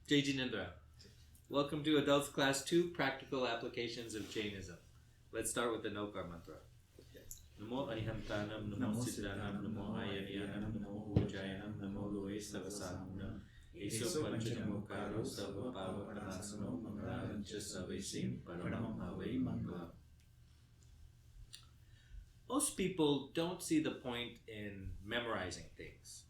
Jai Jinendra. Welcome to Adults Class 2, Practical Applications of Jainism. Let's start with the Nokar mantra. Namo Arihantanam, Namo Siddhanam, Namo Ayaniyanam, Namo Ujayanam, Namo Loe Savasamuna, Eso Panchakamokaro, Sava Pavakanasano, Mangalancha Savesim, Paramam Havai Mangala. Most people don't see the point in memorizing things.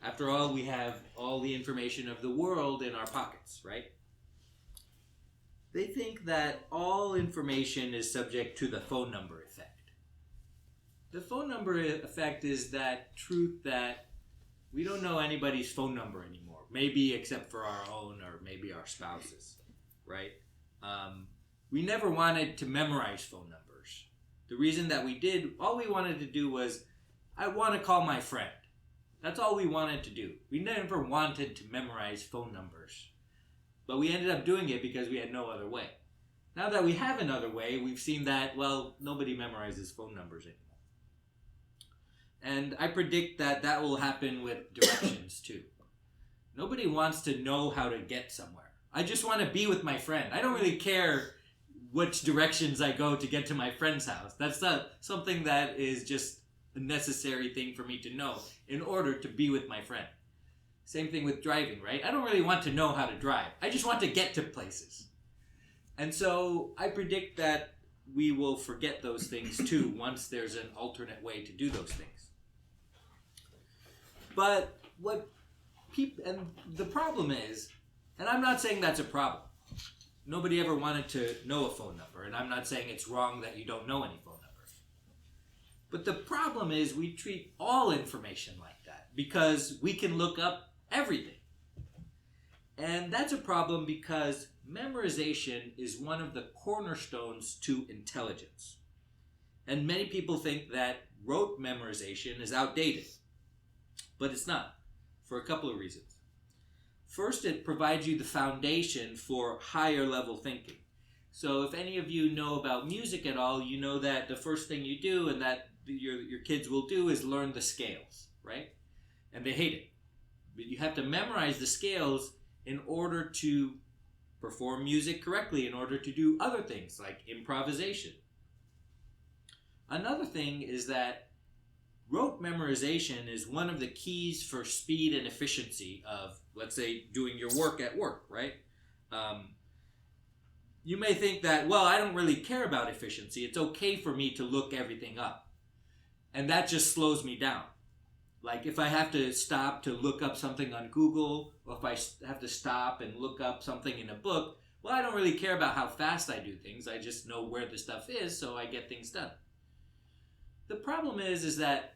After all, we have all the information of the world in our pockets, right? They think that all information is subject to the phone number effect. The phone number effect is that truth that we don't know anybody's phone number anymore, maybe except for our own or maybe our spouse's, right? We never wanted to memorize phone numbers. The reason that we did, all we wanted to do was, I want to call my friend. That's all we wanted to do. We never wanted to memorize phone numbers. But we ended up doing it because we had no other way. Now that we have another way, we've seen that, well, nobody memorizes phone numbers anymore. And I predict that that will happen with directions too. Nobody wants to know how to get somewhere. I just want to be with my friend. I don't really care which directions I go to get to my friend's house. That's not something that is just a necessary thing for me to know in order to be with my friend. Same thing with driving, right? I don't really want to know how to drive. I just want to get to places. And so I predict that we will forget those things too once there's an alternate way to do those things. But and the problem is, and I'm not saying that's a problem. Nobody ever wanted to know a phone number, and I'm not saying it's wrong that you don't know any phone numbers. But the problem is we treat all information like that because we can look up everything. And that's a problem because memorization is one of the cornerstones to intelligence. And many people think that rote memorization is outdated. But it's not, for a couple of reasons. First, it provides you the foundation for higher level thinking. So if any of you know about music at all, you know that the first thing you do and that your kids will do is learn the scales, right? And they hate it. But you have to memorize the scales in order to perform music correctly, in order to do other things like improvisation. Another thing is that rote memorization is one of the keys for speed and efficiency of, let's say, doing your work at work, right? You may think that, well, I don't really care about efficiency. It's okay for me to look everything up. And that just slows me down. Like if I have to stop to look up something on Google, or if I have to stop and look up something in a book, well, I don't really care about how fast I do things. I just know where the stuff is, so I get things done. The problem is that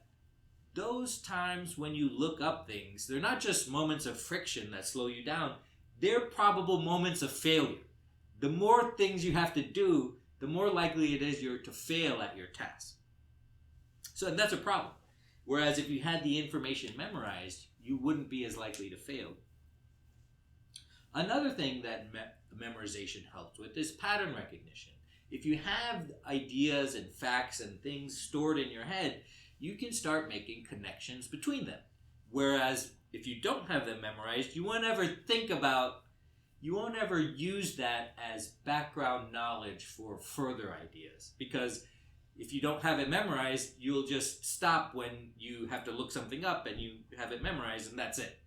those times when you look up things, they're not just moments of friction that slow you down. They're probable moments of failure. The more things you have to do, the more likely it is you're to fail at your task. So that's a problem. Whereas if you had the information memorized, you wouldn't be as likely to fail. Another thing that memorization helps with is pattern recognition. If you have ideas and facts and things stored in your head, you can start making connections between them. Whereas if you don't have them memorized, you won't ever use that as background knowledge for further ideas. Because if you don't have it memorized, you'll just stop when you have to look something up and you have it memorized and that's it.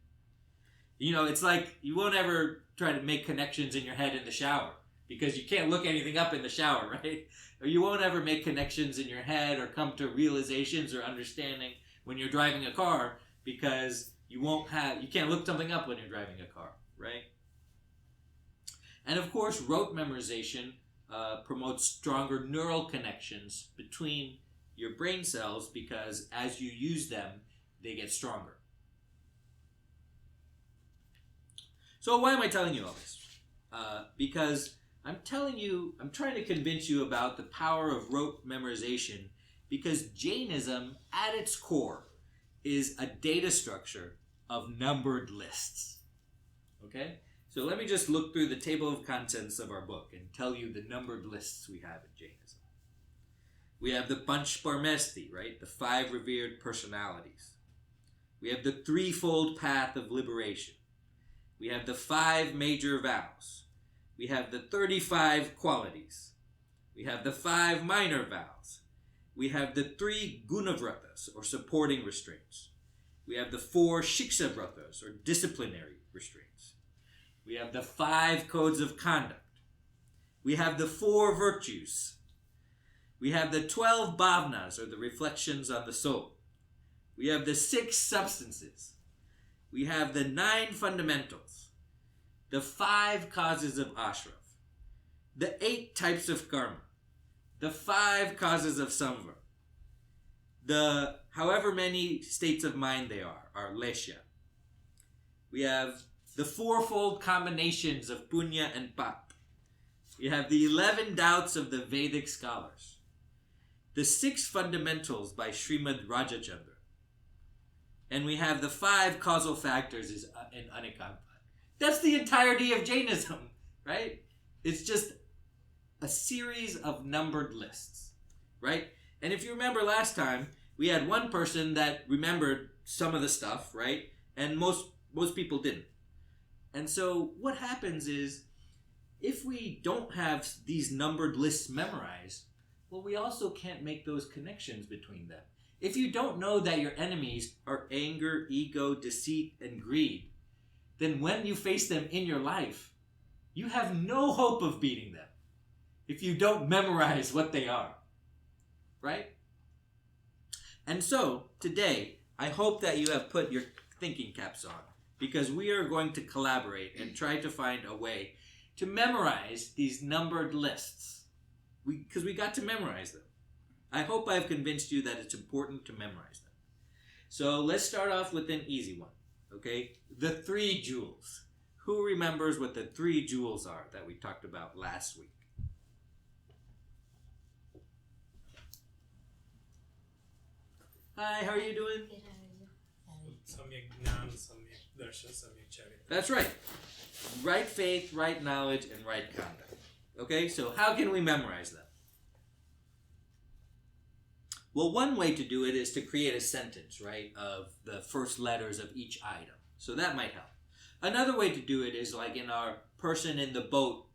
You know, it's like you won't ever try to make connections in your head in the shower because you can't look anything up in the shower, right? Or you won't ever make connections in your head or come to realizations or understanding when you're driving a car because you can't look something up when you're driving a car, right? And of course, rote memorization promotes stronger neural connections between your brain cells because as you use them, they get stronger. So why am I telling you all this? Because I'm trying to convince you about the power of rote memorization because Jainism, at its core, is a data structure of numbered lists. Okay? So let me just look through the table of contents of our book and tell you the numbered lists we have in Jainism. We have the Panch Parmesti, right? The 5 revered personalities. We have the threefold path of liberation. We have the 5 major vows. We have the 35 qualities. We have the 5 minor vows. We have the 3 gunavratas, or supporting restraints. We have the 4 shikshavratas, or disciplinary restraints. We have the 5 codes of conduct. We have the 4 virtues. We have the 12 bhavnas, or the reflections on the soul. We have the 6 substances. We have the 9 fundamentals. The 5 causes of ashraf. The 8 types of karma. The 5 causes of samvara. The however many states of mind they are leshya. We have the 4-fold combinations of punya and pap. We have the 11 doubts of the Vedic scholars. The 6 fundamentals by Srimad Rajachandra. And we have the 5 causal factors in Anikampa. That's the entirety of Jainism, right? It's just a series of numbered lists, right? And if you remember last time, we had one person that remembered some of the stuff, right? And most people didn't. And so what happens is, if we don't have these numbered lists memorized, well, we also can't make those connections between them. If you don't know that your enemies are anger, ego, deceit, and greed, then when you face them in your life, you have no hope of beating them if you don't memorize what they are, right? And so, today, I hope that you have put your thinking caps on, because we are going to collaborate and try to find a way to memorize these numbered lists, because we got to memorize them. I hope I've convinced you that it's important to memorize them. So let's start off with an easy one, okay? The 3 jewels. Who remembers what the 3 jewels are that we talked about last week? Hi, how are you doing? Samyak Jnana, Samyak Darshan, Samyak Charita. That's right. Right faith, right knowledge, and right conduct. Okay, so how can we memorize them? Well, one way to do it is to create a sentence, right, of the first letters of each item. So that might help. Another way to do it is like in our person in the boat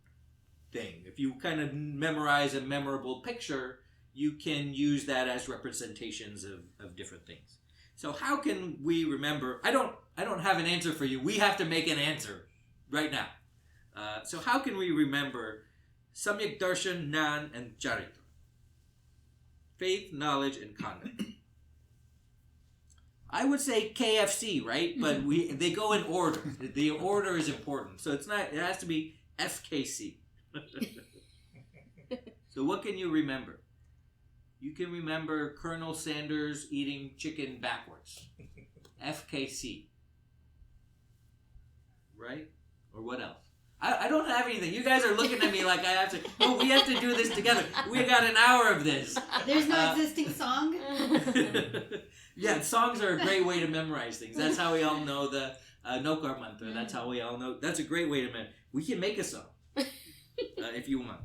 thing. If you kind of memorize a memorable picture, you can use that as representations of different things. So how can we remember? I don't have an answer for you. We have to make an answer right now. So how can we remember Samyak Darshan, Jnana, and Charita? Faith, knowledge, and conduct. I would say KFC, right? But they go in order. The order is important. So it's not. It has to be FKC. So what can you remember? You can remember Colonel Sanders eating chicken backwards. FKC. Right? Or what else? I don't have anything. You guys are looking at me like I have to. Oh, we have to do this together. We got an hour of this. There's no existing song? Yeah, songs are a great way to memorize things. That's how we all know the Nokar mantra. That's how we all know. That's a great way to memorize. We can make a song if you want.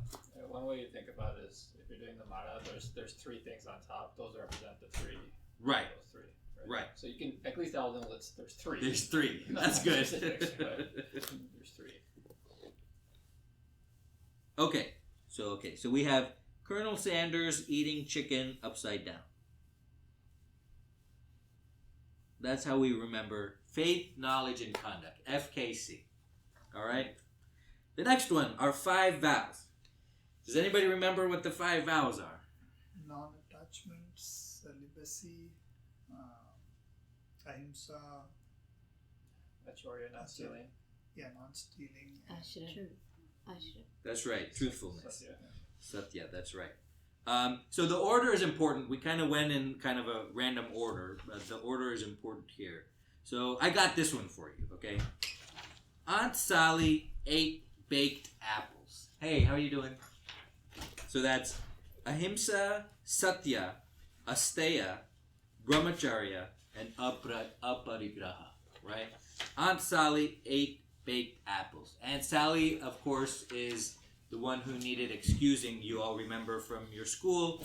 One way you think about it is if you're doing the mara, there's 3 things on top. Those represent the 3. Right. Those 3. Right. So you can at least all know there's 3. There's 3. That's good. But there's 3. Okay. So we have Colonel Sanders eating chicken upside down. That's how we remember faith, knowledge, and conduct. FKC. All right? The next one are 5 vows. Does anybody remember what the 5 vows are? Non-attachment, celibacy, ahimsa, Achorya, not stealing. non-stealing. Ashra. That's right. Truthfulness. Satya. Satya, that's right. So the order is important. We kind of went in kind of a random order, but the order is important here. So I got this one for you, okay? Aunt Sally ate baked apples. Hey, how are you doing? So that's ahimsa, satya, asteya, brahmacharya, and aparigraha, right? Aunt Sally ate baked apples. Aunt Sally, of course, is the one who needed excusing. You all remember from your school.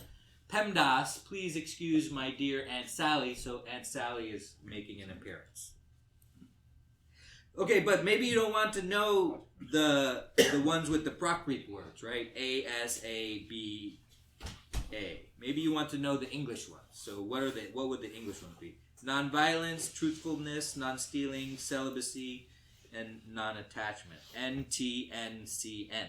PEMDAS, please excuse my dear Aunt Sally. So Aunt Sally is making an appearance. Okay, but maybe you don't want to know the ones with the Prakrit words, right? A, S, A, B, A. Maybe you want to know the English ones. So what are they? What would the English ones be? Non-violence, truthfulness, non-stealing, celibacy, and non-attachment. N, T, N, C, N.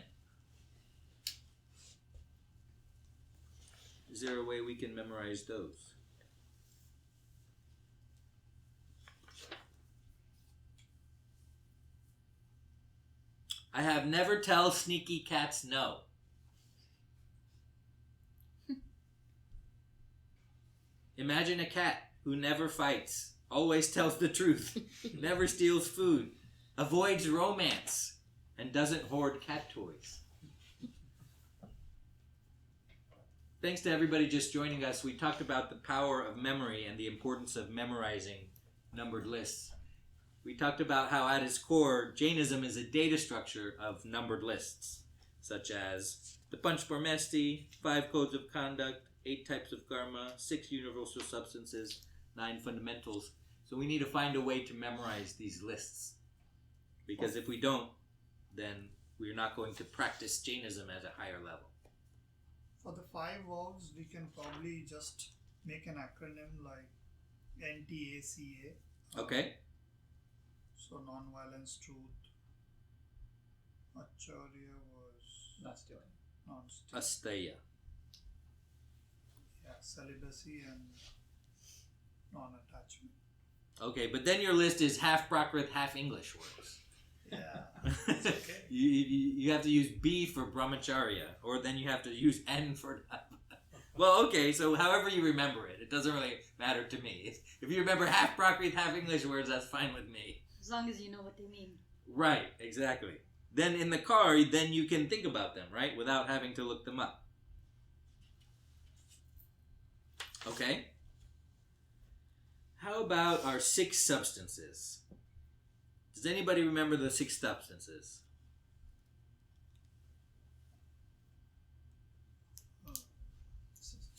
Is there a way we can memorize those? I have never tell sneaky cats no. Imagine a cat who never fights, always tells the truth, never steals food, avoids romance, and doesn't hoard cat toys. Thanks to everybody just joining us. We talked about the power of memory and the importance of memorizing numbered lists. We talked about how at its core, Jainism is a data structure of numbered lists, such as the Panchparmesti, 5 codes of conduct, 8 types of karma, 6 universal substances, 9 fundamentals. So we need to find a way to memorize these lists. Because if we don't, then we're not going to practice Jainism at a higher level. For the 5 vows, we can probably just make an acronym like NTACA. Okay? So non-violence, truth. Acharya was Not stealing. non-stealing. Asteya. Yeah, celibacy and non-attachment. Okay, but then your list is half Prakrit, half English words. Yeah. You have to use B for brahmacharya, or then you have to use N for... Well, okay, so however you remember it, it doesn't really matter to me. If you remember half Prakrit, half English words, that's fine with me. As long as you know what they mean. Right, exactly. Then in the car, then you can think about them, right? Without having to look them up. Okay? How about our 6 substances? Does anybody remember the 6 substances?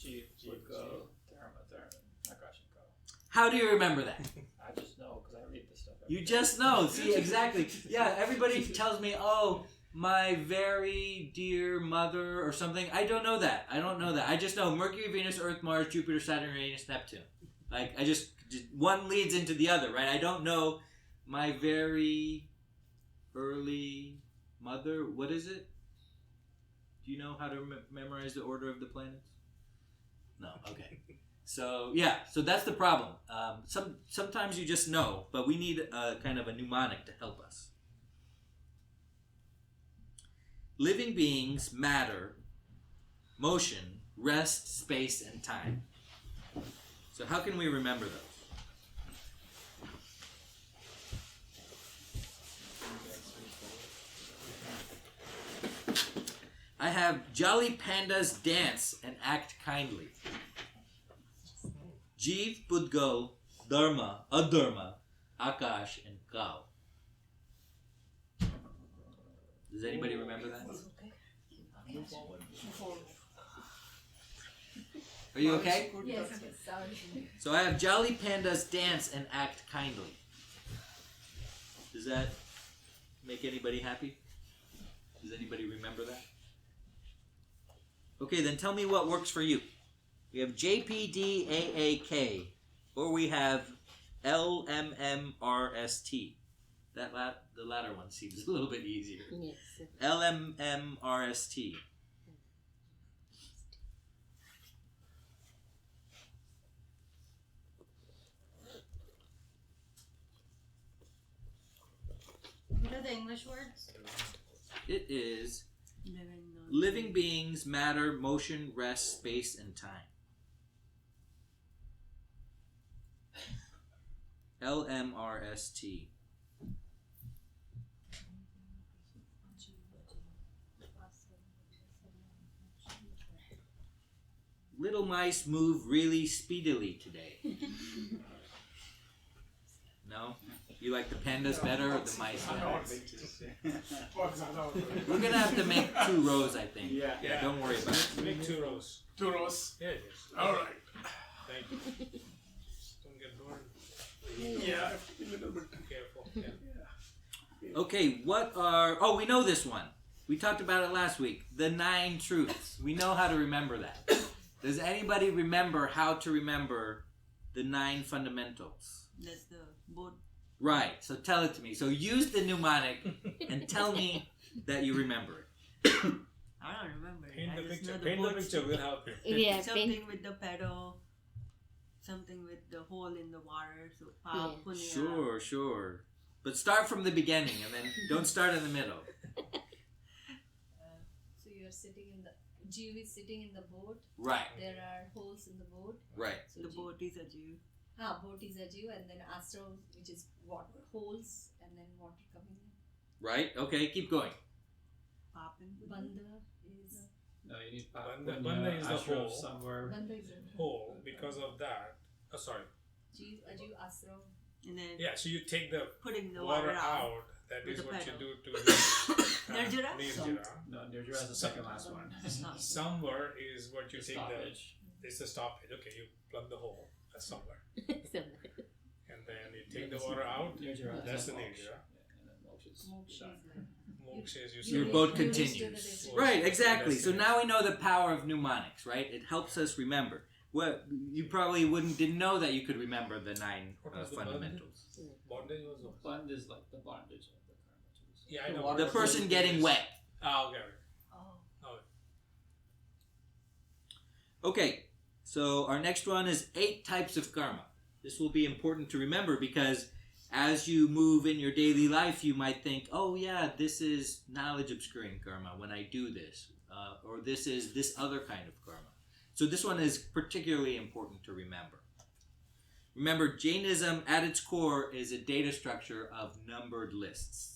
Jeev would go, Dharma, Nakash and go. How do you remember that? I just know because I read this stuff. every You day. just know. See, exactly. Yeah, everybody tells me, oh, my very dear mother or something. I don't know that. I just know Mercury, Venus, Earth, Mars, Jupiter, Saturn, Uranus, Neptune. Like, I just one leads into the other, right? I don't know my very early mother. What is it? Do you know how to memorize the order of the planets? No. Okay. So yeah, so that's the problem. Sometimes you just know, but we need a kind of a mnemonic to help us. Living beings, matter, motion, rest, space, and time. So how can we remember those? I have jolly pandas dance and act kindly. Jeev, Budgal, Dharma, Adharma, Akash, and Kau. Does anybody remember that? Are you okay? Yes. So I have jolly pandas dance and act kindly. Does that make anybody happy? Does anybody remember that? Okay, then tell me what works for you. We have JPDAAK, or we have LMMRST. The latter one seems a little bit easier. Yes. LMMRST. What are the English words? It is living beings, matter, motion, rest, space, and time. LMRST. Little mice move really speedily today. No? You like the pandas better or the mice better? We're gonna have to make 2 rows, I think. Yeah. Don't worry about it. Make 2 rows. 2 rows. Yeah, yes. Alright. Thank you. Don't get bored. Yeah, a little bit. Careful. Yeah. Okay, what are... Oh, we know this one. We talked about it last week. The 9 truths. We know how to remember that. Does anybody remember how to remember the 9 fundamentals? That's the boat. Right, so tell it to me. So use the mnemonic and tell me that you remember it. I don't remember. Paint the I just picture. know the Paint the boat. picture. We'll help you. Yeah, Something with the pedal. Something with the hole in the water. So Yeah. Sure, sure. But start from the beginning and then don't start in the middle. So you're sitting in the Jew is sitting in the boat. Right, There are holes in the boat. right. So The Jew- boat is a Jew. boat is a Jew, and then astro, which is water holes, and then water coming in. Right, okay, keep going. Papin. Banda is No, you need Banda is the Ashram hole. somewhere. Banda is a Hole because of that. Oh, sorry. Jew, a Jew astro. And then Yeah, so you take the putting the water water out. out. That with is the what pedal. you do to Nirjara? Nirjara. No, Nirjara is the second last one. Somewhere is what you take the. Stoppage. It's the stoppage. Okay, you plug the hole. That's somewhere. So, And then you take the water out. Nirjara. That's the and then Nirjara. Yeah, and then moksha is Moksha shine. is like Moksha is you Your say- boat You reach to the continues. destination. Right, exactly. So now we know the power of mnemonics, right? It helps us remember. Well, you probably didn't know that you could remember the 9 What was the bond? fundamentals. Bondage was what? Bond is like the bondage of the karma too. So Yeah, I the know. water The person flows getting is- wet. Ah, okay. Oh, Okay, so our next one is 8 types of karma. This will be important to remember because as you move in your daily life, you might think, oh yeah, this is knowledge obscuring karma when I do this, or this is this other kind of karma. So this one is particularly important to remember. Remember, Jainism at its core is a data structure of numbered lists.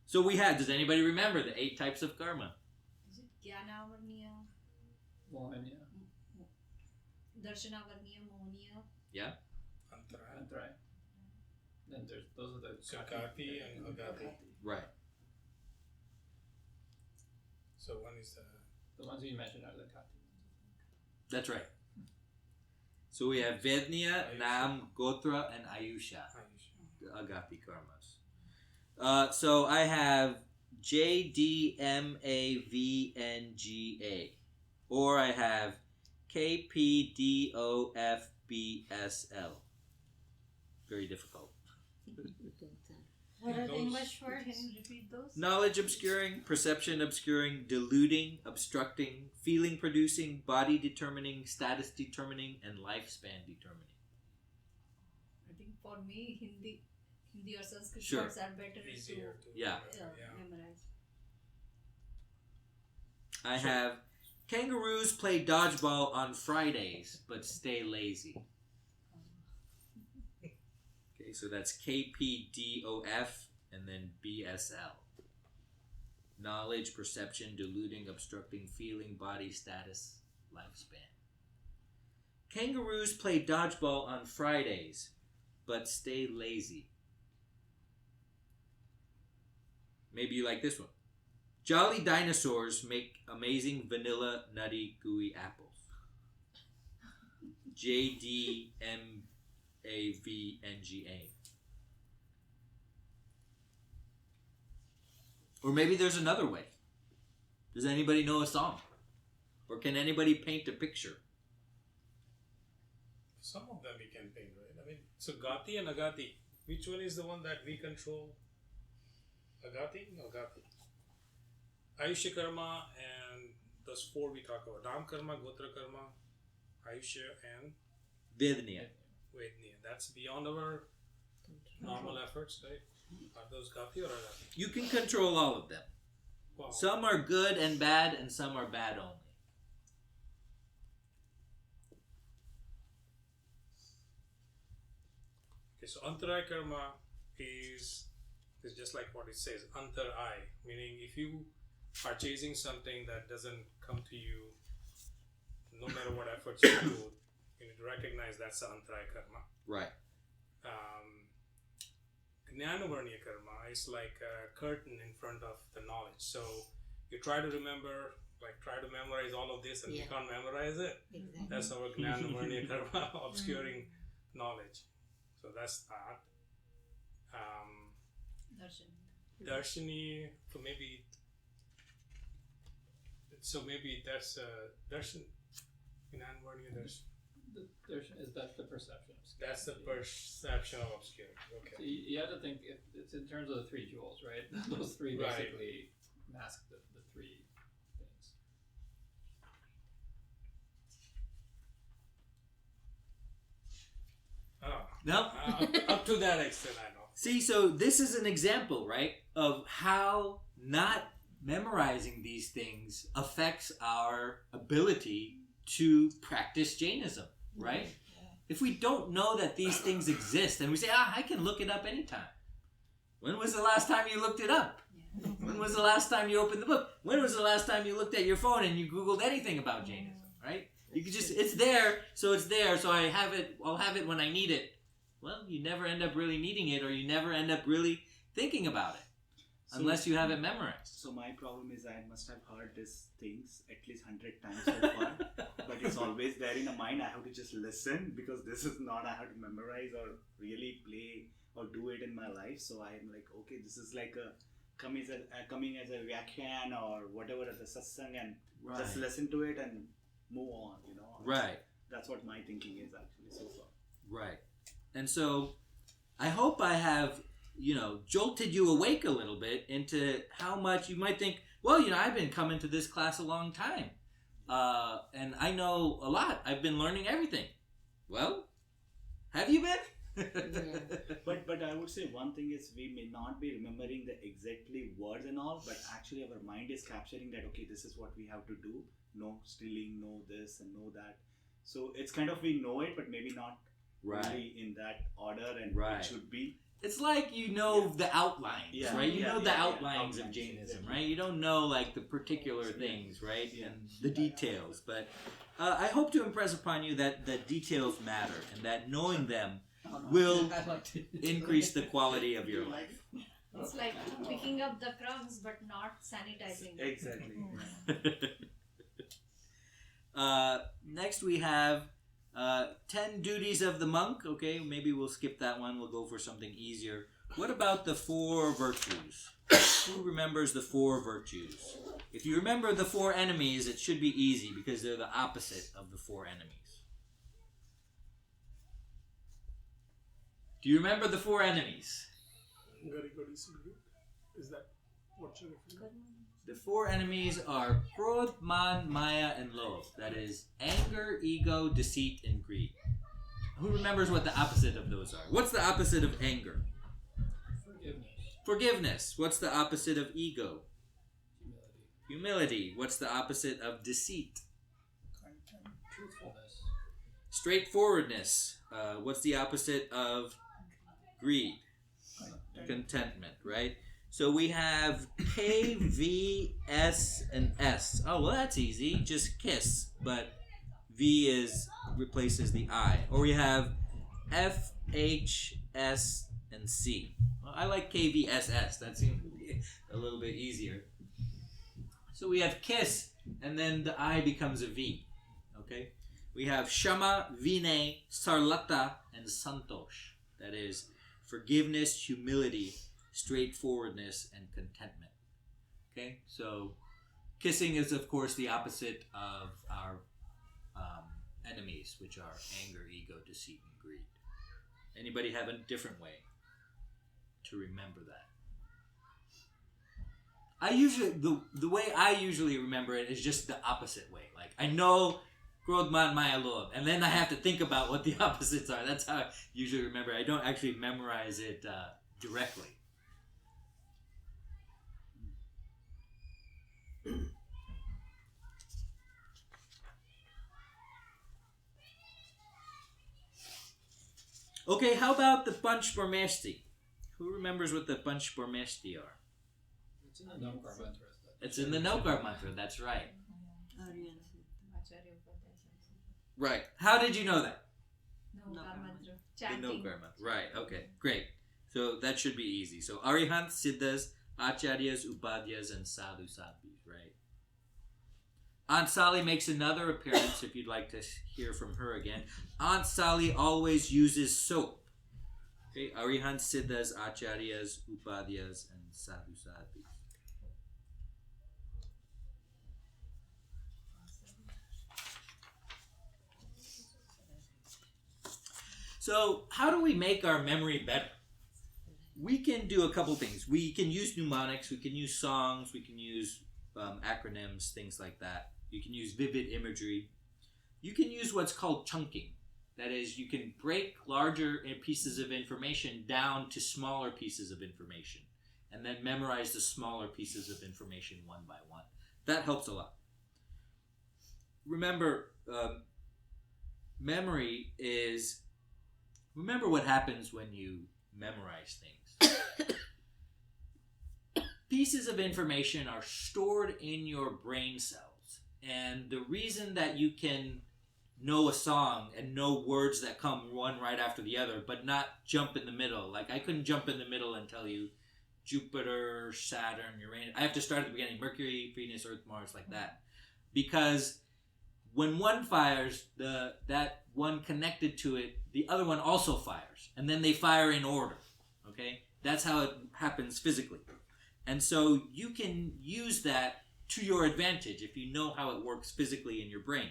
So does anybody remember the 8 types of karma? is it Gyanavarniya, Mohaniya, Darshanavarniya, Mohaniya? Antara. Antara. Then there's those are the Sakati and Agati. Right. So one is The ones you mentioned are the kati. That's right. So we have Vednya, Ayusha. Nam, Gotra, and Ayusha, Ayush. the Agapi karmas. So I have JDMAVNGA, or I have KPDOFBSL. Very difficult. What are the Those- English words? Can you repeat those? Knowledge obscuring, perception obscuring, deluding, obstructing, feeling producing, body determining, status determining, and lifespan determining. I think for me, Hindi or Sanskrit Sure. words are better Easier to to Yeah. memorize. I have kangaroos play dodgeball on Fridays, but stay lazy. Okay, so that's KPDOF and then BSL. Knowledge, perception, deluding, obstructing, feeling, body status, lifespan. Kangaroos play dodgeball on Fridays, but stay lazy. Maybe you like this one. Jolly dinosaurs make amazing vanilla, nutty, gooey apples. JDMAVNGA. Or maybe there's another way. Does anybody know a song? Or can anybody paint a picture? Some of them we can paint, right? I mean, so Gati and Agati. Which one is the one that we control? Agati? No, Gati. Ayushya Karma and those 4 we talk about. Ram Karma, Gotra Karma, Ayushya and Vednya. Vednya. That's beyond our normal efforts, right? Are those Gati or Agati? You can control all of them. Wow. Some are good and bad, and some are bad only. Okay, so Antarai Karma is just like what it says, Antarai, meaning if you are chasing something that doesn't come to you, no matter what efforts you do, you need to recognize that's the Antarai Karma. Right. Jnanavarniya Karma is like a curtain in front of the knowledge. So you try to remember, try to memorize all of this and you Yeah. can't memorize it. exactly. That's our Jnanavarniya Karma, obscuring knowledge. So that's that. Darshini, so maybe that's darshan in Anvarniya darshan. Is that the perception of That's the scarcity? perception of obscurity. So Okay. you have to think if it's in terms of the three jewels, right? Those three Right. basically mask the three things. Ah, No? up to that extent, I know. See, so this is an example, right, of how not memorizing these things affects our ability to practice Jainism, right? If we don't know that these things exist and we say, I can look it up anytime. When was the last time you looked it up? When was the last time you opened the book? When was the last time you looked at your phone and you Googled anything about Jainism, right? You could just, it's there, so I'll have it when I need it. Well, you never end up really needing it, or you never end up really thinking about it, unless you have it memorized. So my problem is I must have heard these things at least 100 times so far, but it's always there in the mind. I have to just listen because this is not I have to memorize or really play or do it in my life. So I'm like, okay, this is like coming as a vyakyan or whatever as a satsang, and just listen to it and move on. Right. That's what my thinking is actually so far. Right. And so I hope I have, jolted you awake a little bit into how much you might think, well, I've been coming to this class a long time. And I know a lot. I've been learning everything. Well, have you been? But I would say one thing is we may not be remembering the exactly words and all, but actually our mind is capturing that, okay, this is what we have to do. No stealing, no this and no that. So it's kind of we know it, but maybe not really in that order and it should be. It's like the outlines, right? You know the outlines of Jainism, right? You don't know like the particular things, right? And the details. But I hope to impress upon you that the details matter and that knowing them will increase the quality of your life. It's like picking up the crumbs but not sanitizing them. Exactly. Next we have 10 duties of the monk. Okay, maybe we'll skip that one. We'll go for something easier. What about the 4 virtues? Who remembers the 4 virtues? If you remember the 4 enemies, it should be easy because they're the opposite of the 4 enemies. Do you remember the 4 enemies? Is that what you're referring to? The 4 enemies are Krodh, Man, Maya, and Lobh. That is anger, ego, deceit, and greed. Who remembers what the opposite of those are? What's the opposite of anger? Forgiveness. What's the opposite of ego? Humility. What's the opposite of deceit? Truthfulness. Straightforwardness. What's the opposite of greed? Contentment, right? So we have K, V, S, and S. Oh, well, that's easy. Just kiss, but V replaces the I. Or we have F, H, S, and C. Well, I like K, V, S, S. That seems to be a little bit easier. So we have kiss, and then the I becomes a V. Okay? We have Shama, Vinay, Sarlata, and Santosh. That is forgiveness, humility, straightforwardness, and contentment. Okay, so kissing is, of course, the opposite of our enemies, which are anger, ego, deceit, and greed. Anybody have a different way to remember that? The way I usually remember it is just the opposite way. Like, I know Krodh, Man, Maya, Lobh, and then I have to think about what the opposites are. That's how I usually remember. I don't actually memorize it directly. Okay, how about the Panch Parmeshti? Who remembers what the Panch Parmeshti are? It's in the Navkar mantra. It's in the Navkar mantra, that's right. Aryan. Acharya Upadhyaya says. Right. How did you know that? Navkar mantra. The Chanting. Navkar mantra. Right, okay, great. So that should be easy. So Arihant, Siddhas, Acharyas, Upadhyas, and Sadhu Sadhvis, right? Aunt Sally makes another appearance if you'd like to hear from her again. Aunt Sally always uses soap. Okay, Arihant, Siddhas, Acharyas, Upadhyas, and Sadhu Sadhus. So, how do we make our memory better? We can do a couple things. We can use mnemonics, we can use songs, we can use acronyms, things like that. You can use vivid imagery. You can use what's called chunking. That is, you can break larger pieces of information down to smaller pieces of information and then memorize the smaller pieces of information one by one. That helps a lot. Remember, memory is... Remember what happens when you memorize things. Pieces of information are stored in your brain cells. And the reason that you can know a song and know words that come one right after the other, but not jump in the middle. Like, I couldn't jump in the middle and tell you Jupiter, Saturn, Uranus. I have to start at the beginning. Mercury, Venus, Earth, Mars, like that. Because when one fires, that one connected to it, the other one also fires. And then they fire in order. Okay? That's how it happens physically. And so you can use that to your advantage if you know how it works physically in your brain.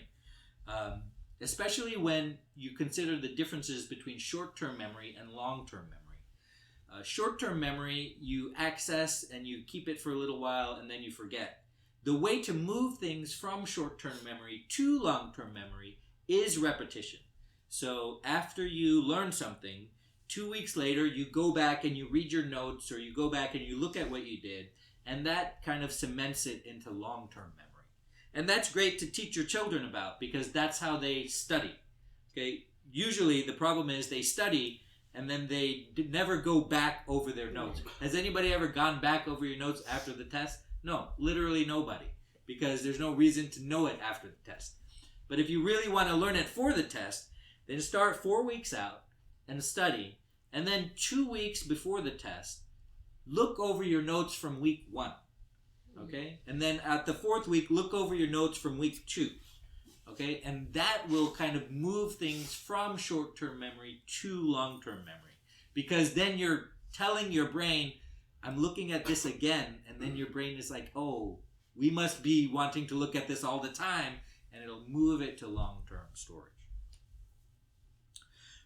Especially when you consider the differences between short-term memory and long-term memory. Short-term memory, you access and you keep it for a little while and then you forget. The way to move things from short-term memory to long-term memory is repetition. So after you learn something, 2 weeks later you go back and you read your notes, or you go back and you look at what you did, and that kind of cements it into long-term memory. And that's great to teach your children about, because that's how they study. Okay? Usually the problem is they study and then they never go back over their notes. Has anybody ever gone back over your notes after the test? No, literally nobody, because there's no reason to know it after the test. But if you really want to learn it for the test, then start 4 weeks out and study, and then 2 weeks before the test, look over your notes from week 1. Okay? And then at the 4th week, look over your notes from week 2. Okay? And that will kind of move things from short-term memory to long-term memory. Because then you're telling your brain, I'm looking at this again, and then your brain is like, oh, we must be wanting to look at this all the time, and it'll move it to long-term storage.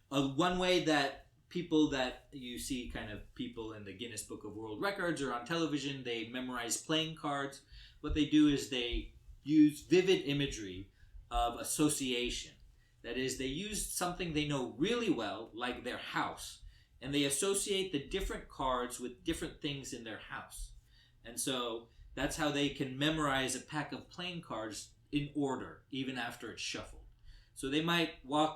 One way that people that you see, kind of people in the Guinness Book of World Records or on television, they memorize playing cards. What they do is they use vivid imagery of association. That is, they use something they know really well, like their house, and they associate the different cards with different things in their house. And so that's how they can memorize a pack of playing cards in order, even after it's shuffled. So they might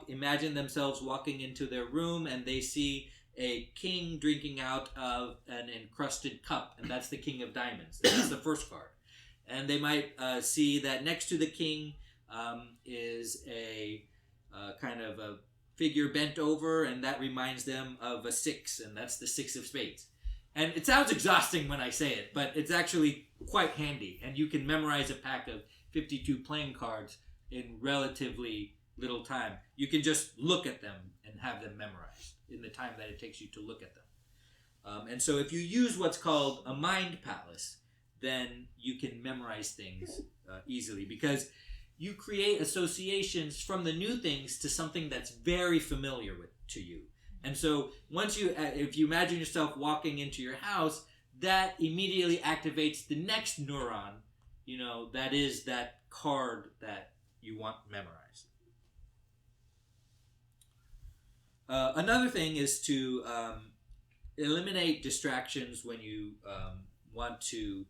imagine themselves walking into their room and they see a king drinking out of an encrusted cup, and that's the king of diamonds. And that's the first card. And they might see that next to the king is a kind of a figure bent over, and that reminds them of a 6, and that's the 6 of spades. And it sounds exhausting when I say it, but it's actually quite handy, and you can memorize a pack of 52 playing cards in relatively little time. You can just look at them and have them memorized in the time that it takes you to look at them. And so if you use what's called a mind palace, then you can memorize things easily, because you create associations from the new things to something that's very familiar to you. And so once if you imagine yourself walking into your house, that immediately activates the next neuron, that is that card that you want memorized. Another thing is to eliminate distractions when you want to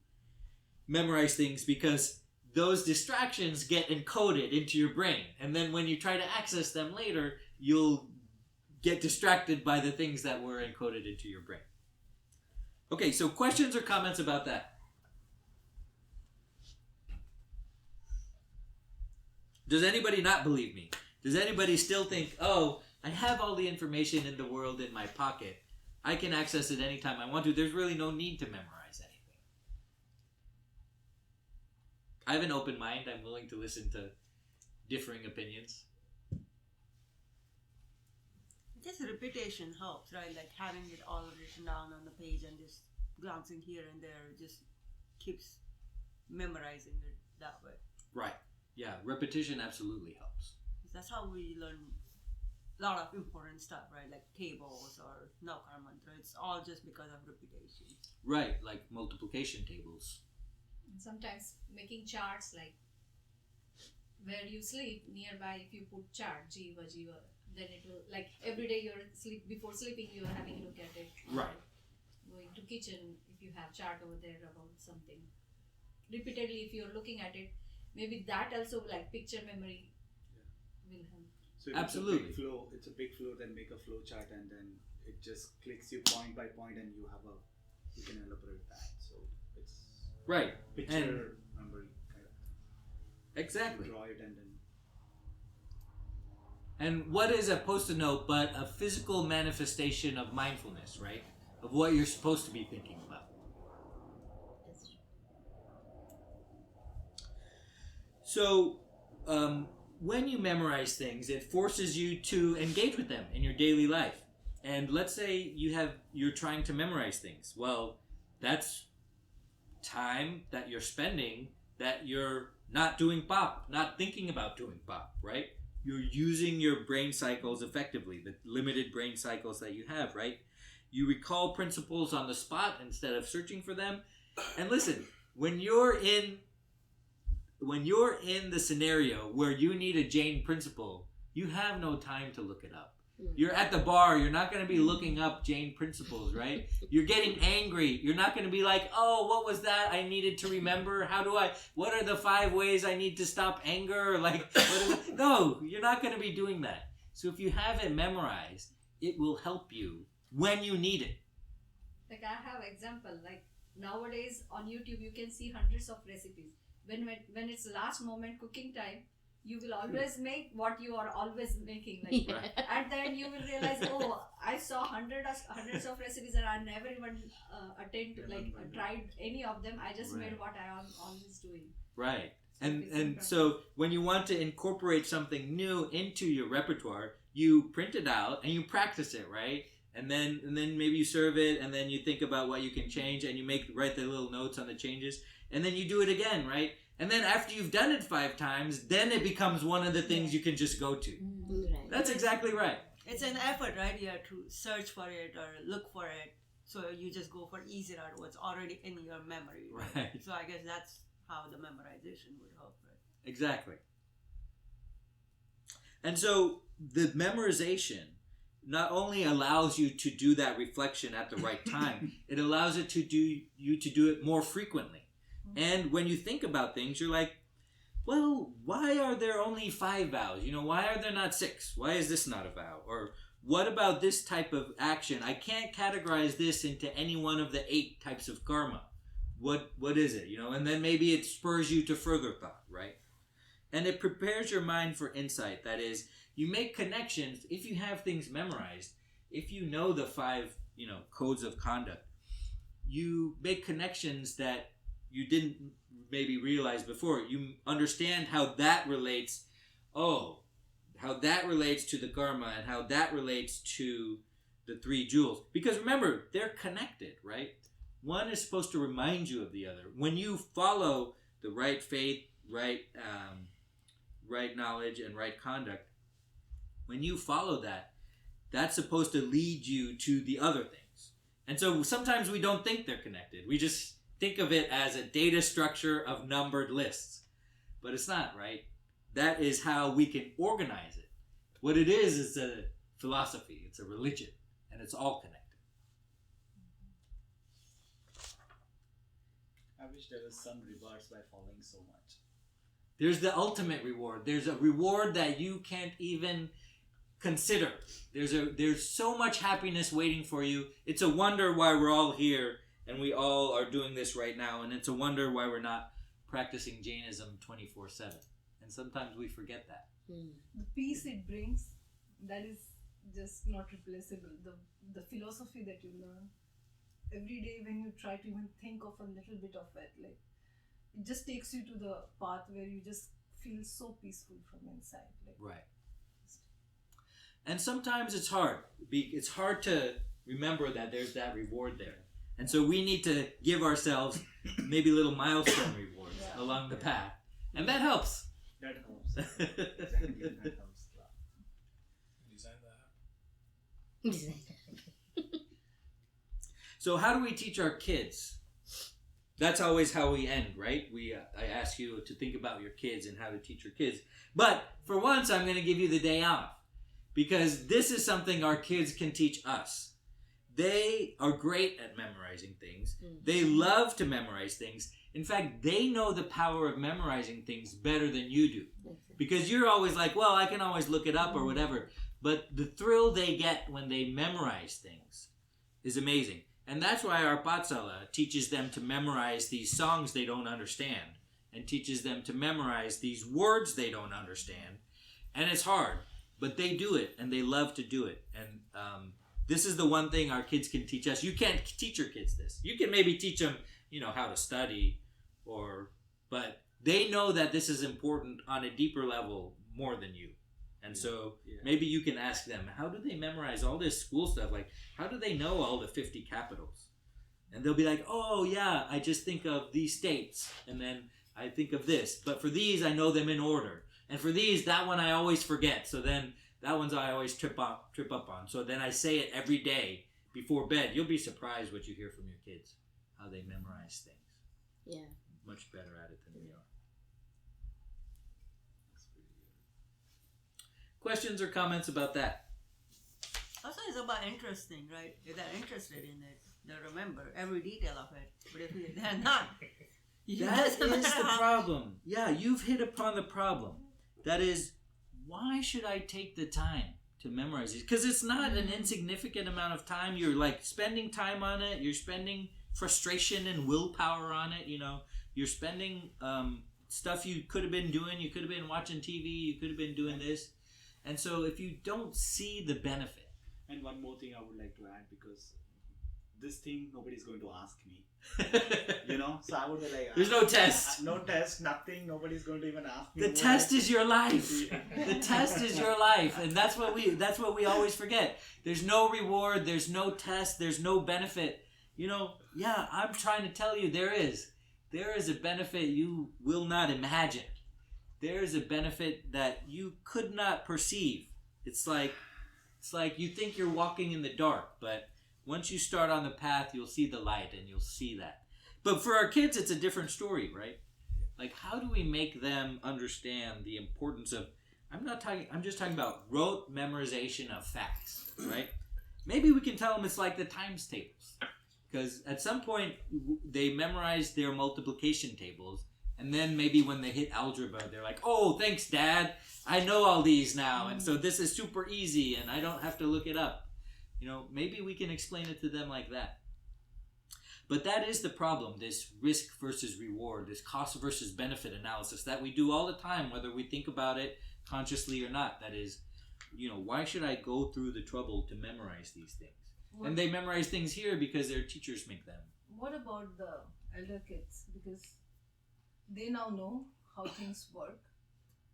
memorize things, because those distractions get encoded into your brain, and then when you try to access them later, you'll get distracted by the things that were encoded into your brain. Okay, so questions or comments about that? Does anybody not believe me? Does anybody still think, oh, I have all the information in the world in my pocket. I can access it anytime I want to. There's really no need to memorize anything. I have an open mind. I'm willing to listen to differing opinions. guess repetition helps, right? Like having it all written down on the page and just glancing here and there just keeps memorizing it that way. Right. Yeah, repetition absolutely helps. That's how we learn a lot of important stuff, right? Like tables or Naukar mantra. It's all just because of repetition. Right, like multiplication tables. And sometimes making charts like where you sleep nearby, if you put chart jiva jiva, then it will, like every day you're before sleeping you're having a look at it. Right. Going to kitchen, if you have chart over there about something, repeatedly if you're looking at it, maybe that also, like picture memory, will help. So if Absolutely. It's a big flow, then make a flow chart and then it just clicks you point by point and you can elaborate that. So it's Right. picture memory kind of. Exactly. Draw it and then. And what is a post-it note but a physical manifestation of mindfulness, right? Of what you're supposed to be thinking about. That's true. So, when you memorize things, it forces you to engage with them in your daily life. And let's say you're trying to memorize things. Well, that's time that you're spending that you're not doing pop, not thinking about doing pop, right? You're using your brain cycles effectively, the limited brain cycles that you have, right? You recall principles on the spot instead of searching for them. And listen, when you're in the scenario where you need a Jain principle, you have no time to look it up. You're at the bar, you're not going to be looking up Jain principles, right? You're getting angry. You're not going to be like, oh, what was that I needed to remember? What are the 5 ways I need to stop anger? No, you're not going to be doing that. So if you have it memorized, it will help you when you need it. Like I have example, like nowadays on YouTube you can see hundreds of recipes. When it's last moment cooking time, you will always make what you are always making. Like at the end you will realize, oh, I saw hundreds of recipes and I never even tried any of them. I just made what I am always doing. Right. And so when you want to incorporate something new into your repertoire, you print it out and you practice it, right? And then maybe you serve it, and then you think about what you can change, and you write the little notes on the changes, and then you do it again, right? And then after you've done it 5 times, then it becomes one of the things you can just go to. Right. That's exactly right. It's an effort, right? You have to search for it or look for it. So you just go for easy route, what's already in your memory. Right. So I guess that's how the memorization would help, right? Exactly. And so the memorization not only allows you to do that reflection at the right time, it allows you to do it more frequently. And when you think about things, you're like, well, why are there only 5 vows? Why are there not 6? Why is this not a vow? Or what about this type of action? I can't categorize this into any one of the 8 types of karma. What is it? And then maybe it spurs you to further thought, right? And it prepares your mind for insight. That is, you make connections. If you have things memorized, if you know the 5, codes of conduct, you make connections that you didn't maybe realize before. You understand how that relates. How that relates to the karma and how that relates to the 3 jewels. Because remember, they're connected, right? One is supposed to remind you of the other. When you follow the right faith, right knowledge, and right conduct, when you follow that, that's supposed to lead you to the other things. And so sometimes we don't think they're connected. We just think of it as a data structure of numbered lists. But it's not, right? That is how we can organize it. What it is a philosophy. It's a religion. And it's all connected. I wish there was some rewards by following so much. There's the ultimate reward. There's a reward that you can't even consider. There's so much happiness waiting for you. It's a wonder why we're all here and we all are doing this right now. And it's a wonder why we're not practicing Jainism 24/7. And sometimes we forget that. The peace it brings, that is just not replaceable. The philosophy that you learn every day, when you try to even think of a little bit of it, like it just takes you to the path where you just feel so peaceful from inside. Right. And sometimes it's hard. It's hard to remember that there's that reward there. And so we need to give ourselves maybe little milestone rewards along the path. And that helps. That helps. Exactly, that helps. Design the app. So how do we teach our kids? That's always how we end, right? I ask you to think about your kids and how to teach your kids. But for once, I'm going to give you the day off. Because this is something our kids can teach us. They are great at memorizing things. They love to memorize things. In fact, they know the power of memorizing things better than you do. Because you're always like, well, I can always look it up or whatever. But the thrill they get when they memorize things is amazing. And that's why our Patsala teaches them to memorize these songs they don't understand. And teaches them to memorize these words they don't understand. And it's hard. But they do it, and they love to do it. And this is the one thing our kids can teach us. You can't teach your kids this. You can maybe teach them, how to study, but they know that this is important on a deeper level more than you. And so maybe you can ask them, how do they memorize all this school stuff? Like, how do they know all the 50 capitals? And they'll be like, oh, yeah, I just think of these states, and then I think of this. But for these, I know them in order. And for these, that one I always forget. So then that one's I always trip up on. So then I say it every day before bed. You'll be surprised what you hear from your kids, how they memorize things. Yeah. Much better at it than we are. Questions or comments about that? Also, it's about interesting, right? If they're interested in it, they'll remember every detail of it. But if they're not, That is the problem. Yeah, you've hit upon the problem. That is, why should I take the time to memorize these? Because it's not an insignificant amount of time. You're like spending time on it. You're spending frustration and willpower on it. You're spending stuff you could have been doing. You could have been watching TV. You could have been doing this. And so if you don't see the benefit. And one more thing I would like to add, because this thing nobody's going to ask me. So I would be like, there's no test. No test, nothing. Nobody's going to even ask me. The test is your life. The test is your life, and that's what we always forget. There's no reward. There's no test. There's no benefit. I'm trying to tell you there is a benefit you will not imagine. There is a benefit that you could not perceive. It's like you think you're walking in the dark, but once you start on the path, you'll see the light, and you'll see that. But for our kids, it's a different story, right? Like, how do we make them understand the importance of... I'm just talking about rote memorization of facts, right? Maybe we can tell them it's like the times tables. Because at some point, they memorize their multiplication tables, and then maybe when they hit algebra, they're like, oh, thanks, Dad. I know all these now, and so this is super easy, and I don't have to look it up. Maybe we can explain it to them like that. But that is the problem, this risk versus reward, this cost versus benefit analysis that we do all the time, whether we think about it consciously or not. That is, why should I go through the trouble to memorize these things? And they memorize things here because their teachers make them. What about the elder kids? Because they now know how things work.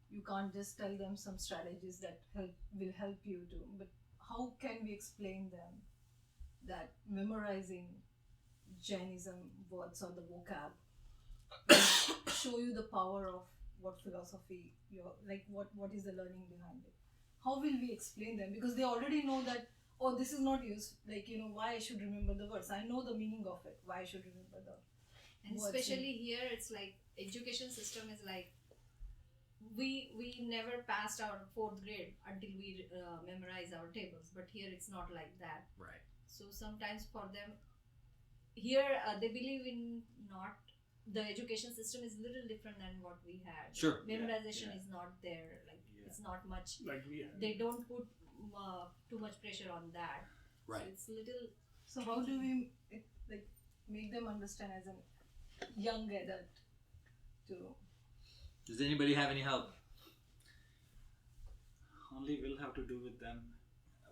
You can't just tell them some strategies that will help you to, but how can we explain them that memorizing Jainism words or the vocab will show you the power of what philosophy what is the learning behind it? How will we explain them? Because they already know that, oh, this is not used, why I should remember the words. I know the meaning of it, why I should remember the And words. especially here, it's like education system is like we never passed our 4th grade until we memorize our tables, but here it's not like that. Right. So sometimes for them here they believe in not the education system is little different than what we had. Sure. Memorization is not there, it's not much, Like we have. they don't put too much pressure on that. Right. So it's little. So how do we make them understand as a young adult to... Does anybody have any help? Only we'll have to do with them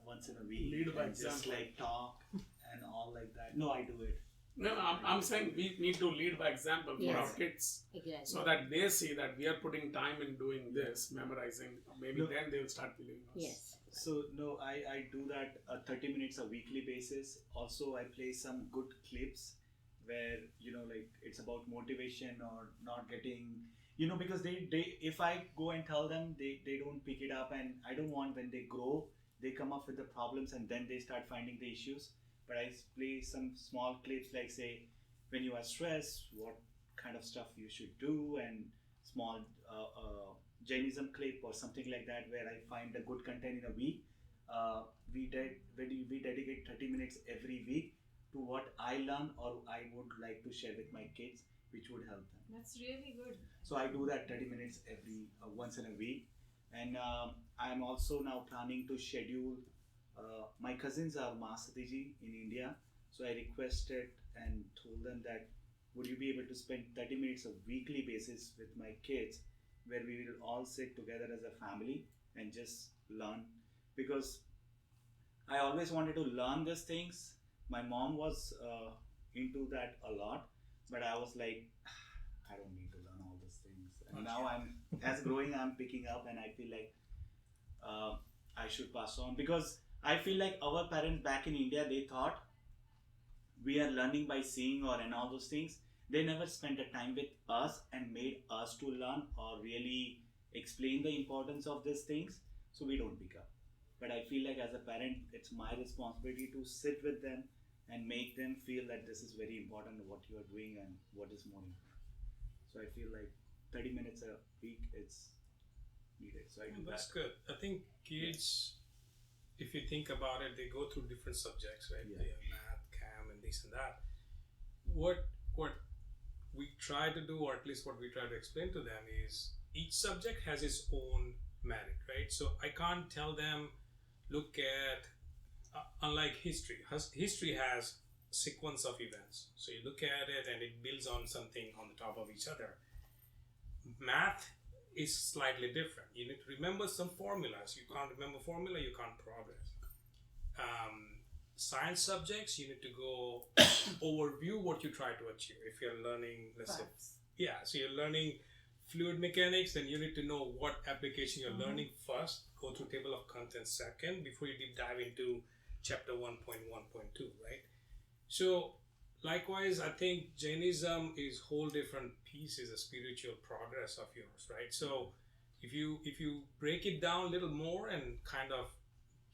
once in a week. Lead by and just example. talk and all like that. No, I do it. No, I'm saying we need to lead by example for our Yes. kids Exactly. so that they see that we are putting time in doing this, memorizing. Maybe No. then they'll start believing us. Yes. So no, I do that 30 minutes a weekly basis. Also, I play some good clips where like it's about motivation or not getting because they if I go and tell them they don't pick it up, and I don't want when they grow they come up with the problems and then they start finding the issues. But I play some small clips like say when you are stressed, what kind of stuff you should do, and small Jainism clip or something like that where I find the good content in a week. We dedicate 30 minutes every week to what I learn or I would like to share with my kids, which would help them. That's really good. So I do that 30 minutes every once in a week, and I'm also now planning to schedule. My cousins are Masadiji in India, so I requested and told them that would you be able to spend 30 minutes a weekly basis with my kids, where we will all sit together as a family and just learn, because I always wanted to learn these things. My mom was into that a lot, but I was like, I don't need to learn all these things. And now as growing, I'm picking up, and I feel like I should pass on, because I feel like our parents back in India, they thought we are learning by seeing and all those things. They never spent a time with us and made us to learn or really explain the importance of these things, so we don't pick up. But I feel like as a parent, it's my responsibility to sit with them and make them feel that this is very important what you are doing and what is more important. So I feel like 30 minutes a week it's needed. So I do That's that. good. I think kids, if you think about it, they go through different subjects, right? Yeah. They have math, cam, and this and that. What we try to do, or at least what we try to explain to them, is each subject has its own merit, right? So I can't tell them, look at unlike history. History has a sequence of events. So you look at it and it builds on something on the top of each other. Math is slightly different. You need to remember some formulas. You can't remember formula, you can't progress. Science subjects, you need to go overview what you try to achieve. If you're learning, let's say, so you're learning fluid mechanics, then you need to know what application you're learning first, go through table of contents second, before you deep dive into chapter 1.1.2, right? So likewise, I think Jainism is whole different pieces, a spiritual progress of yours, right? So if you break it down a little more and kind of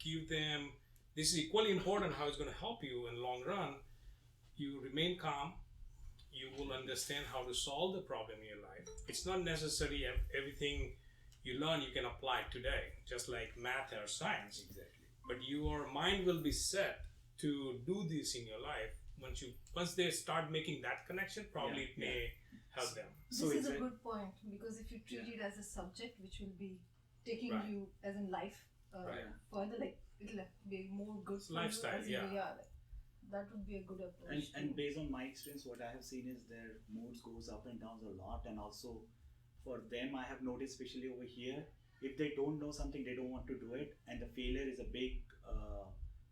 give them, this is equally important how it's going to help you in long run, you remain calm, you will understand how to solve the problem in your life. It's not necessary everything you learn you can apply today, just like math or science. Exactly. But your mind will be set to do this in your life. Once they start making that connection, probably it may help them. This is a good point, because if you treat it as a subject which will be taking Right. you as in life further, like it'll be more good for Lifestyle, you as in, yeah. like, that would be a good approach. And based on my experience, what I have seen is their moods goes up and down a lot, and also for them, I have noticed, especially over here, if they don't know something, they don't want to do it, and the failure is a big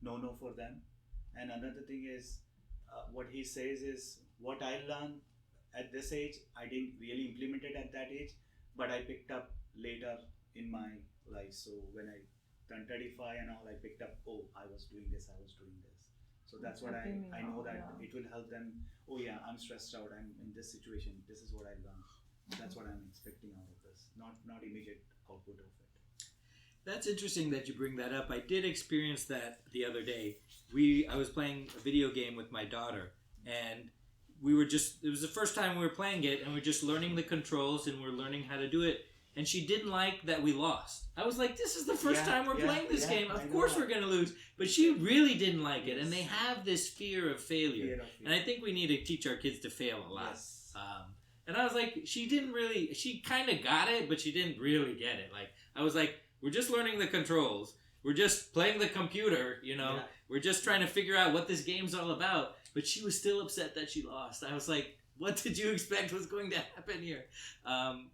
no-no for them. And another thing is, what he says is, what I learned at this age, I didn't really implement it at that age, but I picked up later in my life. So when I turned 35 and all, I picked up, I was doing this. So that's what I know that it will help them. Oh yeah, I'm stressed out. I'm in this situation. This is what I learned. That's what I'm expecting out of this. Not immediate output of it. That's interesting that you bring that up. I did experience that the other day. I was playing a video game with my daughter, and it was the first time we were playing it, and we were just learning the controls, and we were learning how to do it. And she didn't like that we lost. I was like, this is the first time we're playing this game. Of course we're going to lose. But she really didn't like it. And they have this fear of failure. And I think we need to teach our kids to fail a lot. Yes. And I was like, she kind of got it, but she didn't really get it. Like, I was like, we're just learning the controls. We're just playing the computer, Yeah. We're just trying to figure out what this game's all about. But she was still upset that she lost. I was like, what did you expect was going to happen here?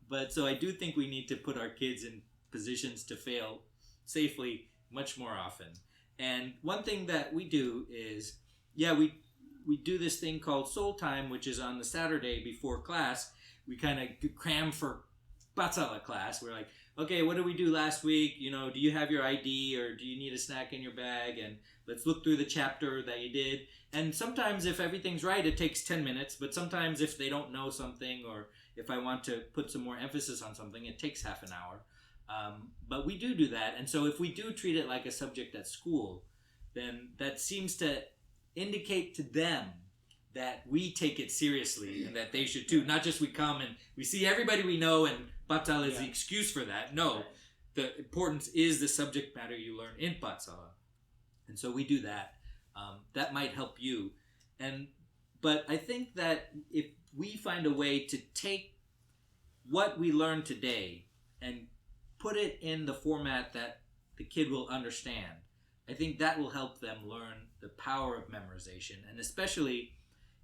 But so I do think we need to put our kids in positions to fail safely much more often. And one thing that we do is, we do this thing called Soul Time, which is on the Saturday before class. We kind of cram for Patsala class. We're like, okay, what did we do last week? You know, do you have your ID or do you need a snack in your bag? And let's look through the chapter that you did. And sometimes if everything's right, it takes 10 minutes. But sometimes if they don't know something or if I want to put some more emphasis on something, it takes half an hour. But we do that. And so if we do treat it like a subject at school, then that seems to indicate to them that we take it seriously and that they should too. Not just we come and we see everybody we know and Patsala is the excuse for that. No, the importance is the subject matter you learn in Patsala. And so we do that. That might help you. But I think that if we find a way to take what we learned today and put it in the format that the kid will understand, I think that will help them learn the power of memorization. And especially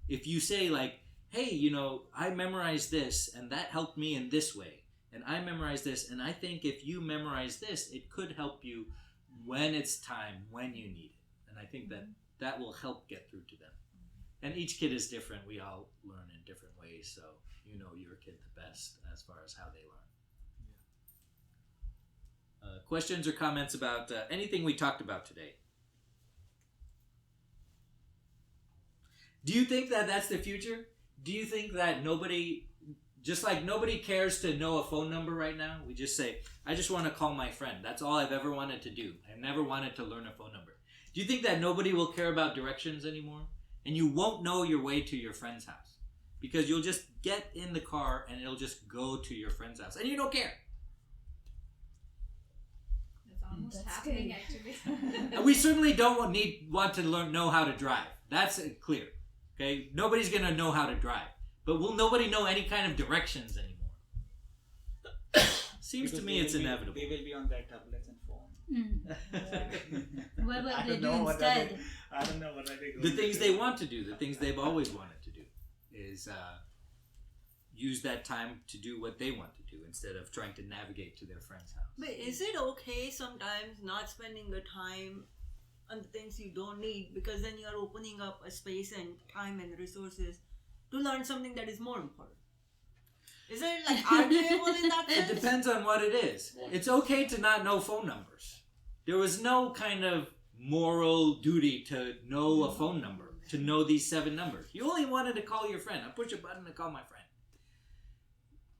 if you say like, hey, you know, I memorized this and that helped me in this way. And I memorized this, and I think if you memorize this, it could help you when it's time, when you need it. And I think that will help get through to them. And each kid is different. We all learn in different ways, so you know your kid the best as far as how they learn. Questions or comments about anything we talked about today? Do you think that that's the future? Do you think that nobody, just like nobody cares to know a phone number right now? We just say, I just want to call my friend. That's all I've ever wanted to do. I've never wanted to learn a phone number. Do you think that nobody will care about directions anymore? And you won't know your way to your friend's house because you'll just get in the car and it'll just go to your friend's house and you don't care. That's almost happening actually. And we certainly don't want to know how to drive. That's clear. Okay, nobody's gonna know how to drive, but will nobody know any kind of directions anymore? Seems Because to me it's inevitable. They will be on their tablets and phone. What will I they don't do know what are instead? I don't know what are they going The to things do. they want to do, the things they've always wanted to do, is use that time to do what they want to do instead of trying to navigate to their friend's house. But is it okay sometimes not spending the time on the things you don't need, because then you are opening up a space and time and resources to learn something that is more important? Is it like arguable in that It sense? depends on what it is. It's okay to not know phone numbers. There was no kind of moral duty to know a phone number, to know these 7 numbers. You only wanted to call your friend. I push a button to call my friend.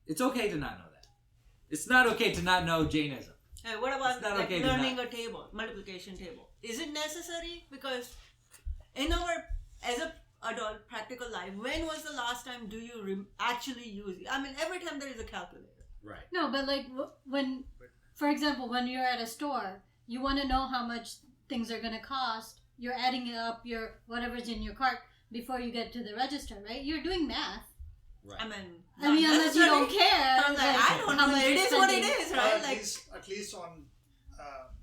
It's okay to not know that. It's not okay to not know Jainism. Hey, what about It's not like okay to learning not- a table, multiplication table? Is it necessary? Because in our, as a adult practical life, when was the last time do you actually use it? I mean, every time there is a calculator. Right. No, but like when, for example, when you're at a store, you want to know how much things are going to cost. You're adding up your whatever's in your cart before you get to the register, right? You're doing math. Right. I mean, Unless you don't care. I'm like, I don't how know. much It you're is what it spending. is, right? At Like, least on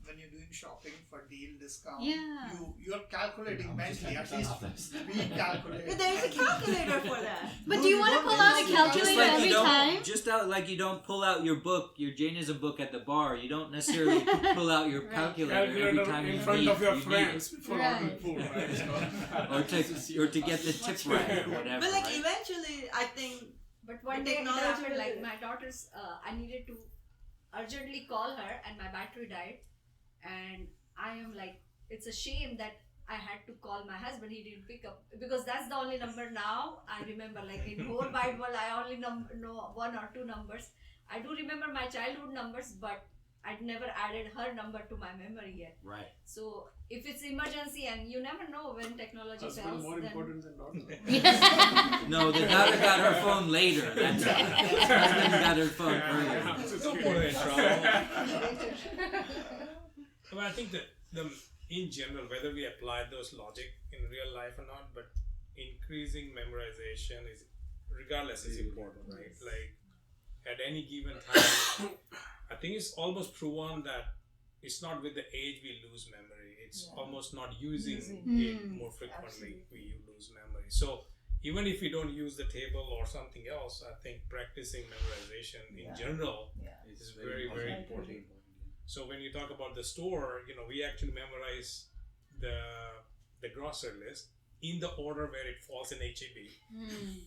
when you're doing shopping for deal discount, Yeah. you're calculating mentally. At least we calculate. there is a calculator for that. But No, do you you want to don't pull out a need to. calculator Just like every you don't, time? just out like you don't pull out your book, your Jainism book at the bar. You don't necessarily pull out your Right. calculator every Calculator time in you front need, of your you need friends before Right. ordering food, right? or to get the tip right or whatever. But like right? eventually, I think But one The day it technology happened, will- like my daughter's, I needed to urgently call her and my battery died. And I am like, it's a shame that I had to call my husband. He didn't pick up because that's the only number now I remember. Like in whole wide world, I only know 1 or 2 numbers. I do remember my childhood numbers, but I'd never added her number to my memory yet. Right. So if it's emergency and you never know when technology Husband fails, more then important than daughter. No, the daughter got her phone later. That's why. Husband got her phone earlier. Don't put her in trouble. Well, I think that in general, whether we apply those logic in real life or not, but increasing memorization is, regardless, is important, right? Like at any given time, I think it's almost proven that it's not with the age we lose memory. It's almost not using it more frequently we lose memory. So even if we don't use the table or something else, I think practicing memorization in general is very, very important. So when you talk about the store, we actually memorize the grocery list, in the order where it falls in HEB.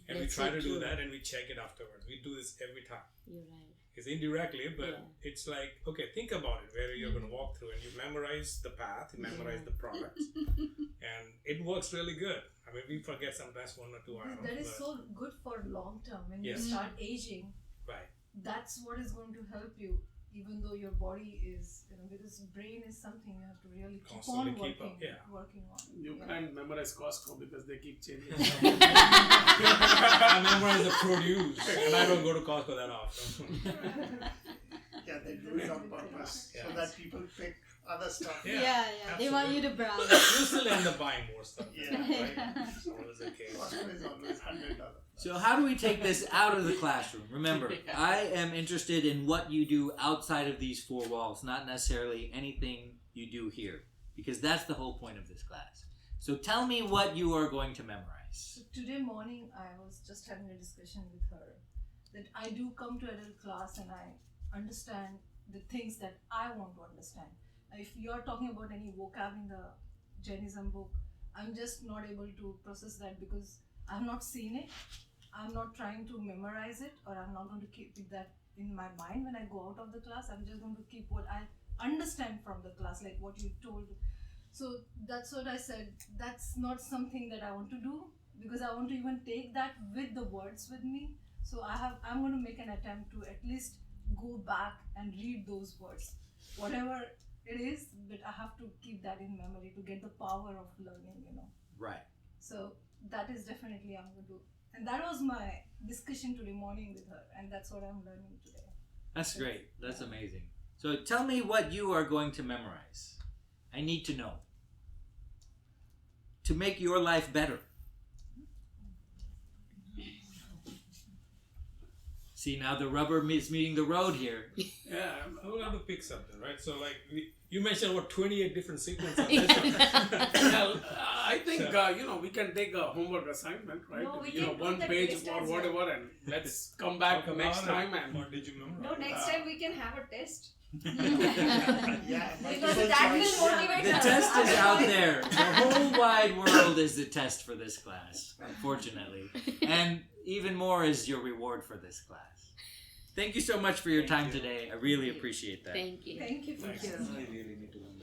And we That's try so to do cute. that and we check it afterwards. We do this every time. You're right. It's indirectly, but Yeah. it's like, okay, think about it, where you're going to walk through and you memorize the path, you memorize the product, and it works really good. I mean, we forget sometimes 1 or 2 items. That is but- so good for long term. When Yes. you start aging, Right. that's what is going to help you. Even though your body is, because brain is something you have to really keep Constantly on keep working, up, yeah. working on. You Yeah. can't memorize Costco because they keep changing. I memorize the produce, and I don't go to Costco that often. Yeah, they do it on purpose so Yeah. that people pick other stuff. Yeah, They want you to browse. You still end up buying more stuff. Yeah. Right? It's always the case. Costco is always $100. So how do we take this out of the classroom? Remember, I am interested in what you do outside of these 4 walls, not necessarily anything you do here, because that's the whole point of this class. So tell me what you are going to memorize. So today morning, I was just having a discussion with her that I do come to adult class and I understand the things that I want to understand. If you're talking about any vocab in the Jainism book, I'm just not able to process that because I've not seen it. I'm not trying to memorize it, or I'm not going to keep that in my mind when I go out of the class. I'm just going to keep what I understand from the class, like what you told. So that's what I said. That's not something that I want to do because I want to even take that with the words with me. So I'm going to make an attempt to at least go back and read those words, whatever it is. But I have to keep that in memory to get the power of learning. Right. So that is definitely I'm going to do. And that was my discussion today morning with her, and that's what I'm learning today. That's great. That's amazing. So tell me what you are going to memorize. I need to know. To make your life better. See, now the rubber is meeting the road here. Yeah, I will have to pick something, right? So, like, you mentioned what 28 different sequences. Well, I think we can take a homework assignment, right? No, we can do 1 the page test or as whatever, and let's come back Talk next about time it. and. What did you memorize? No, next time we can have a test. Yeah, Because multiple that will choice. motivate The us. test is out there. The whole wide world is the test for this class, unfortunately. And even more is your reward for this class. Thank you so much for your time today. I really appreciate that. Thank you. Thank you for Thanks. sharing. I really need to learn.